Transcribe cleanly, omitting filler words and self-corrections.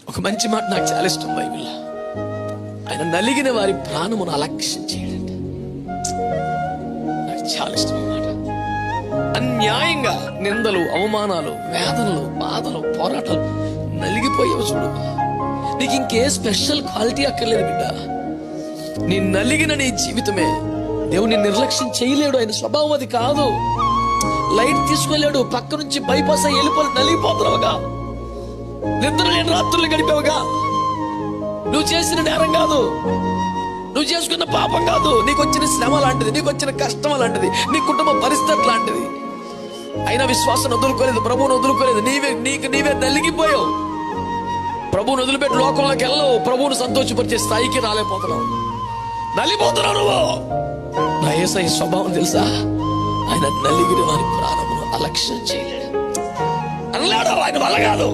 ఒక మంచి మాట నాకు చాలా ఇష్టం బైబిల్. ఆయన నలిగిన వారి ప్రాణమును అలక్ష్యం చేయడండి. నాకు చాలా ఇష్టం మాట. అన్యాయంగా నిందలు, అవమానాలు, వేదనలు, బాధలు, పోరాటాలు నలిగిపోయావు చూడు. నీకు ఇంకే స్పెషల్ క్వాలిటీ అక్కర్లేదు బిడ్డ. నీ నలిగిన నీ జీవితమే దేవుని నిర్లక్ష్యం చేయలేడు. ఆయన స్వభావం అది కాదు. లైట్ తీసుకెళ్ళాడు, పక్క నుంచి బైపాస్ అయ్యి వెళ్ళిపోయి నలిగిపోతున్నావుగా. నిద్ర లేని రాత్రులు గడిపావుగా. నువ్వు చేసిన నేరం కాదు, నువ్వు చేసుకున్న పాపం కాదు, నీకు వచ్చిన శ్రమ లాంటిది, నీకు వచ్చిన కష్టం లాంటిది, నీ కుటుంబ పరిస్థితి లాంటిది. అయినా విశ్వాసం వదులుకోలేదు, ప్రభువును వదులుకోలేదు. నీవే నలిగిపోయావు. ప్రభువును వదిలిపెట్టి లోకంలోకి వెళ్ళవు. ప్రభువును సంతోషపరిచే స్థాయికి రాలేకపోతున్నావు. నలిగిపోతున్నావు నువ్వు. నా యేసయ్య స్వభావం తెలుసా? ఆయన నలిగిన వారి ప్రాణమును అలక్ష్యం చేయలేడు. అనలేడు, ఆయన వల్ల కాదు.